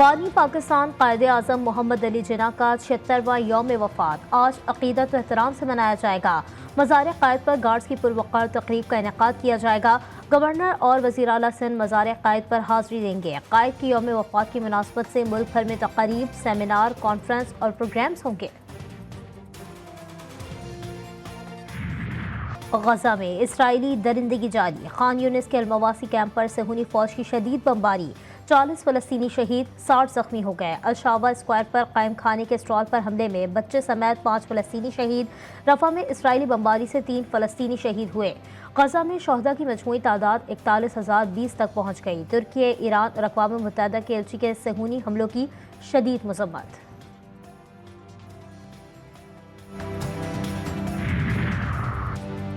बानी पाकिस्तान कायदे आज़म मोहम्मद अली जिन्ना का 76वां यौम वफ़ात आज अक़ीदत व एहतराम से मनाया जाएगा। मज़ार क़ायद पर गार्ड्स की पुरवक़्क़र तक़रीब का इनेक़ाद किया जाएगा। गवर्नर और वज़ीर आला सिंध मज़ार क़ायद पर हाज़िरी देंगे। क़ायद की यौम वफ़ात की मुनासबत से मुल्क भर में तक़रीब, सेमिनार, कॉन्फ्रेंस और प्रोग्राम्स होंगे। गजा में इसराइली दरिंदगी जारी। खान यूनिस के अलमवासी कैंप पर सेहूनी फौज की शदीद बमबारी, 40 फ़लस्तीनी शहीद, 60 जख्मी हो गए। अलशावा स्क्वायर पर कायम खाने के स्टॉल पर हमले में बच्चे समेत 5 फ़लस्तीनी शहीद। रफा में इसराइली बमबारी से 3 फ़लस्तीनी शहीद हुए। गजा में शहदा की मजमूई तादाद 41,020 तक पहुँच गई। तुर्की, ईरान और अक़वाम मुत्तहिदा के एलची के सेहूनी हमलों की शदीद मज़म्मत।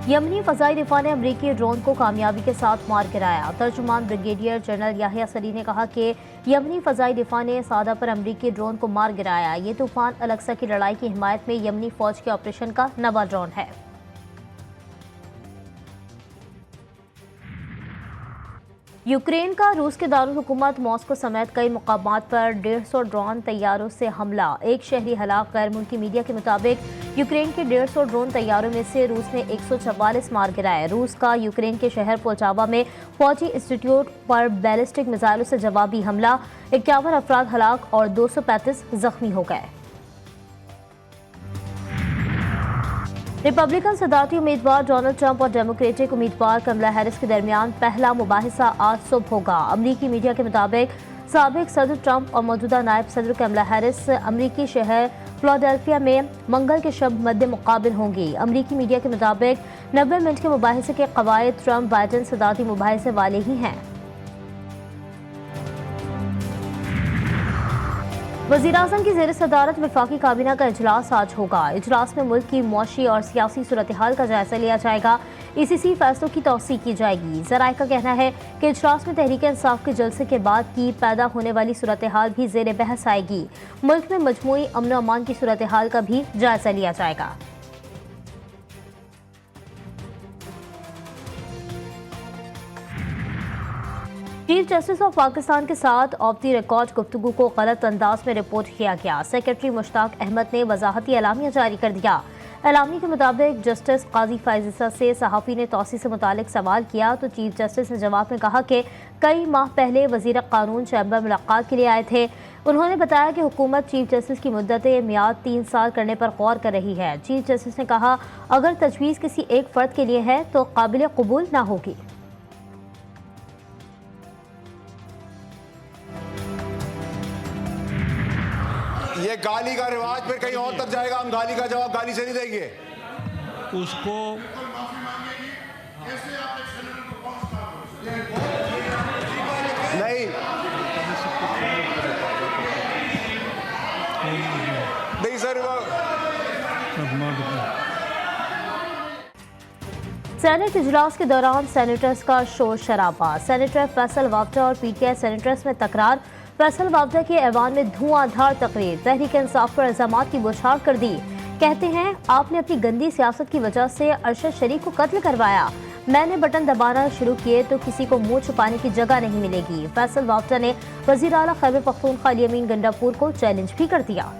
यमनी फ़ज़ाई दिफा ने अमरीकी ड्रोन को कामयाबी के साथ मार गिराया। तर्जुमान ब्रिगेडियर जनरल याहिया सरी ने कहा कि यमनी फ़ज़ाई दिफा ने सादा पर अमरीकी ड्रोन को मार गिराया। ये तूफ़ान अल-अक़सा की लड़ाई की हिमायत में यमनी फ़ौज के ऑपरेशन का नवा ड्रोन है। यूक्रेन का रूस के दारुल हुकूमत मॉस्को समेत कई मुकामात पर 150 ड्रोन तैयारों से हमला, एक शहरी हलाक। गैर मुल्की मीडिया के मुताबिक यूक्रेन के 150 ड्रोन तैयारों में से रूस ने 144 मार गिराए। रूस का यूक्रेन के शहर पोल्टावा में फौजी इंस्टीट्यूट पर बैलिस्टिक मिसाइलों से जवाबी हमला, 51 अफराद हलाक और 235 जख्मी हो गए। रिपब्लिकन सदारती उम्मीदवार डोनाल्ड ट्रंप और डेमोक्रेटिक उम्मीदवार कमला हैरिस के दरमियान पहला मुबाहिसा आज सुबह होगा। अमरीकी मीडिया के मुताबिक साबिक सदर ट्रंप और मौजूदा नायब सदर कमला हैरिस अमरीकी शहर फिलाडेल्फिया में मंगल के शब मद्दे मुकाबिल होंगी। अमरीकी मीडिया के मुताबिक 90 मिनट के मुबाहिसे के कवायद ट्रंप बाइडेन सदारती मुबाहिसे वाले ही हैं। वज़ीर-ए-आज़म की ज़ेर सदारत वफाकी काबीना का इजलास आज होगा। इजलास में मुल्क की मुआशी और सियासी सूरत हाल का जायजा लिया जाएगा। ईसीसी फैसलों की तौसीक की जाएगी। ज़राए का कहना है कि इजलास में तहरीक इंसाफ के जलसे के बाद की पैदा होने वाली सूरत हाल भी ज़ेर बहस आएगी। मुल्क में मजमूई अमन और अमान की सूरत हाल का भी जायजा लिया जाएगा। चीफ जस्टिस ऑफ पाकिस्तान के साथ ऑफ द रिकॉर्ड गुफ्तगू को गलत अंदाज में रिपोर्ट किया गया। सेक्रेटरी मुश्ताक अहमद ने वजाहती एलामिया जारी कर दिया। एलामिया के मुताबिक जस्टिस काजी फायज़ा से सहाफ़ी ने तौसी से मुतालिक सवाल किया तो चीफ जस्टिस ने जवाब में कहा कि कई माह पहले वज़ीर कानून चैम्बर मुलाकात के लिए आए थे। उन्होंने बताया कि हुकूमत चीफ जस्टिस की मुद्दत मियाद 3 साल करने पर गौर कर रही है। चीफ जस्टिस ने कहा अगर तजवीज़ किसी एक फ़र्द के लिए है तो काबिल कबूल ना होगी। ये गाली का रिवाज फिर कहीं और तक जाएगा। हम गाली का जवाब गाली से नहीं देंगे। उसको नहीं सर। सेनेट इजलास के दौरान सेनेटर्स का शोर शराबा। सेनेटर फैसल वावडा और पीटीआई सेनेटर्स में तकरार। फैसल वावडा के ऐवान में धुआंधार तकरीर, तहरीक इंसाफ पर इल्जामात की बौछार कर दी। कहते हैं आपने अपनी गंदी सियासत की वजह से अरशद शरीफ को कत्ल करवाया। मैंने बटन दबाना शुरू किए तो किसी को मुंह छुपाने की जगह नहीं मिलेगी। फैसल वावडा ने वज़ीर आला खैबर पख्तूनख्वा अली अमीन गंडापुर को चैलेंज भी कर दिया।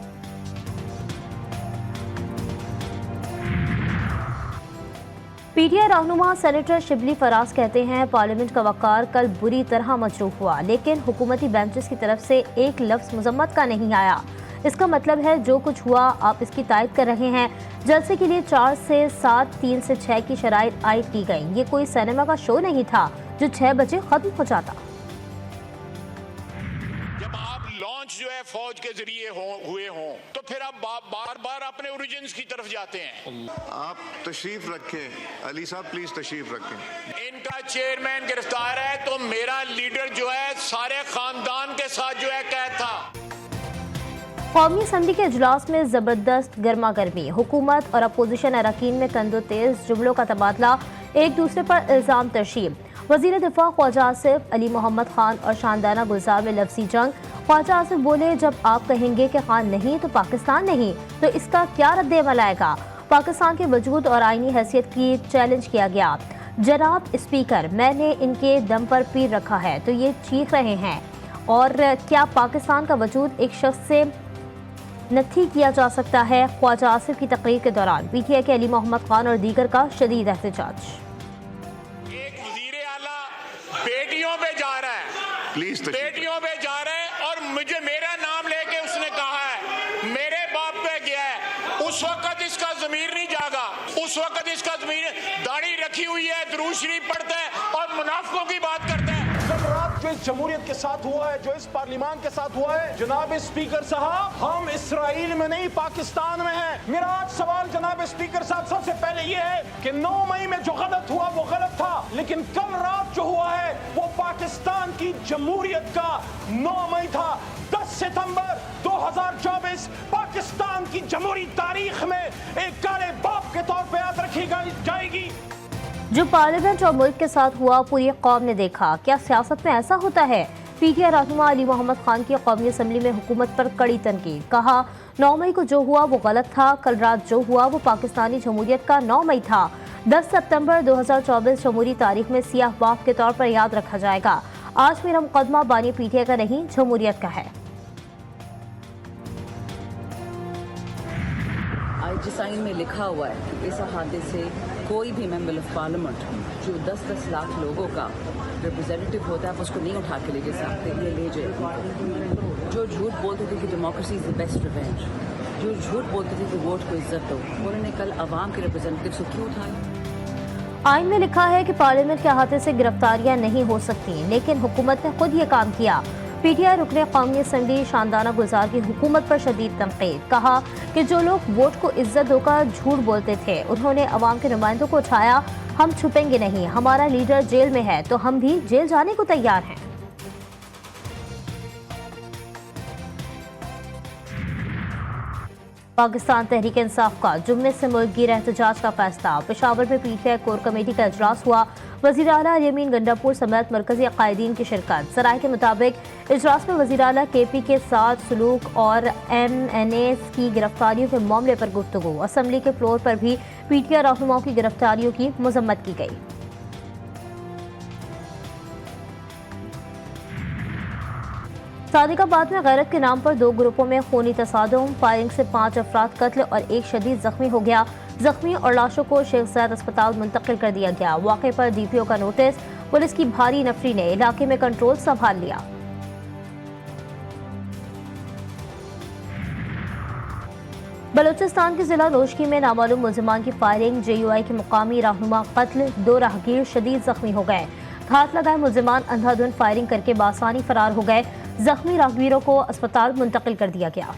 पीटीआई रहनुमा सेनेटर शिबली फराज कहते हैं पार्लियामेंट का वक़ार कल बुरी तरह मजरूह हुआ, लेकिन हुकूमती बेंचेस की तरफ से एक लफ्ज़ मजम्मत का नहीं आया। इसका मतलब है जो कुछ हुआ आप इसकी तायद कर रहे हैं। जलसे के लिए 4 से 7, 3 से 6 की शराइत आयद की गई। ये कोई सिनेमा का शो नहीं था जो 6 बजे खत्म हो जाता। लॉन्च जो है फौज के जरिए हुए हों तो फिर आप बार बार अपने ओरिजिन्स की तरफ जाते हैं। आप तशरीफ रखें अली साहब, प्लीज तशरीफ रखें। इनका चेयरमैन गिरफ्तार है तो मेरा लीडर जो है सारे खानदान के साथ जो है कैद था। कौमी असम्बली के इजलास में जबरदस्त गर्मा गर्मी, हुकूमत और अपोजिशन अरकान में तंदो तेज जुमलों का तबादला, एक दूसरे पर इल्जाम तरशीब। वजीर दिफा ख्वाजा आसिफ अली मोहम्मद खान और शानदाना गुलजार में लफ्जी जंग। ख्वाजा आसिफ बोले जब आप कहेंगे कि खान नहीं तो पाकिस्तान नहीं तो इसका क्या रद्द-ए-अमल आएगा। पाकिस्तान के वजूद और आईनी हैसियत की चैलेंज किया गया। जनाब स्पीकर, मैंने इनके दम पर पीर रखा है तो ये चीख रहे हैं। और क्या पाकिस्तान का वजूद एक शख्स से नथी किया जा सकता है? ख्वाजा आसिफ की तकरीर के दौरान पीटीआई के अली मोहम्मद खान और दीगर का शदीद एहतजाज। एक वजीर आला बेटियों पे जा रहा है, प्लीज बेटियों पे जा रहा है और मुझे मेरा नाम लेके उसने कहा है मेरे बाप पे गया है। उस वक्त इसका ज़मीर नहीं जागा, उस वक्त इसका ज़मीर, दाढ़ी रखी हुई है, दुरूद शरीफ पढ़ता है और मुनाफिकों की बात करता है। कल रात जो इस जमहूरियत के साथ हुआ है, जो इस पार्लिमान के साथ हुआ है, जनाब स्पीकर साहब, हम इसराइल में नहीं पाकिस्तान में हैं। मेरा आज सवाल जनाब स्पीकर साहब सबसे पहले ये है कि 9 मई में जो गलत हुआ वो गलत था, लेकिन कल रात जो हुआ है वो पाकिस्तान की जमहूरियत का 9 मई था। 10 सितंबर 2024 पाकिस्तान की जमहूरी तारीख में एक काले बाप के तौर पर याद रखी जाएगी। जो पार्लियामेंट और मुल्क के साथ हुआ पूरी कौम ने देखा। क्या सियासत में ऐसा होता है? पीटीआई रहनुमा अली मोहम्मद खान की कौमी असम्बली में हुकूमत पर कड़ी तनकीद। कहा 9 मई को जो हुआ वो गलत था, कल रात जो हुआ वो पाकिस्तानी जमहूरियत का 9 मई था। 10 सितंबर 2024 जमहूरी तारीख में सियाह बाप के तौर पर याद रखा जाएगा। आज मेरा मुकदमा बानी पीटीआई का नहीं, जमहूरियत का है। जिस आइन में लिखा हुआ है कि इस हादसे से कोई भी मेंबर ऑफ पार्लियामेंट जो 10-10 लाख लोगों का रिप्रेजेंटेटिव होता है आप उसको नहीं उठा के ले जा सकते, ये ले जाए। जो झूठ बोलते थे कि democracy is the best revenge, जो झूठ बोलते थे कि वोट को इज्जत दो, उन्होंने कल अवाम के रिप्रेजेंटेटिव को क्यों उठाया? आइन में लिखा है कि पार्लियामेंट के अहाते से गिरफ्तारियां नहीं हो सकती, लेकिन हुकूमत ने खुद ये काम किया। पीटीआई रुकने कौमी असम्बली शानदाना गुलजार की हुकूमत पर शदीद तनकीद। कहा कि जो लोग वोट को इज्जत देकर झूठ बोलते थे उन्होंने अवाम के नुमाइंदों को उठाया। हम छुपेंगे नहीं, हमारा लीडर जेल में है तो हम भी जेल जाने को तैयार हैं। पाकिस्तान तहरीक इंसाफ का जुम्मे से मुल्क गिर एहतजाज का फैसला। पेशावर में पीटीआई कोर कमेटी का इजलास हुआ। वज़ीर आला यमीन गंडापुर समेत मरकजी कायदीन की शिरकत। सराय के मुताबिक इजलास में वज़ीर आला केपी के साथ सलूक और MNAs की गिरफ्तारियों के मामले पर गुफ्तगू। असम्बली के फ्लोर पर भी पीटीआई रहनुमाओं की गिरफ्तारियों की मजम्मत की गई। सादिकाबाद में गैरत के नाम पर 2 ग्रुपों में खूनी तसादुम। फायरिंग से 5 अफराद कत्ल और 1 शदीद जख्मी हो गया। जख्मी और लाशों को शेख ज़ैद अस्पताल मुंतकिल कर दिया गया। वाक़े पर DPO का नोटिस। पुलिस की भारी नफरी ने इलाके में कंट्रोल संभाल लिया। बलूचिस्तान के जिला नोशकी में नामालूम मुलजिमान की फायरिंग। JUI के मुकामी रहनुमा कत्ल, 2 राहगीर शदीद जख्मी हो गए। घात लगाए मुलजिमान अंधाधुंध फायरिंग करके बासानी फरार हो गए। जख्मी राहगीरों को अस्पताल मुंतकिल कर दिया गया।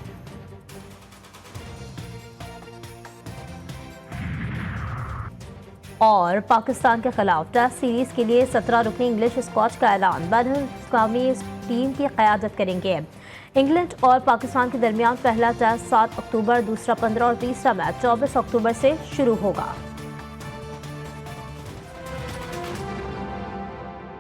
और पाकिस्तान के खिलाफ टेस्ट सीरीज के लिए 17 रुकनी इंग्लिश स्क्वाड का ऐलान। बैनुल-अक़वामी टीम की क़यादत करेंगे। इंग्लैंड और पाकिस्तान के दरमियान पहला टेस्ट 7 अक्टूबर, दूसरा 15 और तीसरा मैच 24 अक्टूबर से शुरू होगा।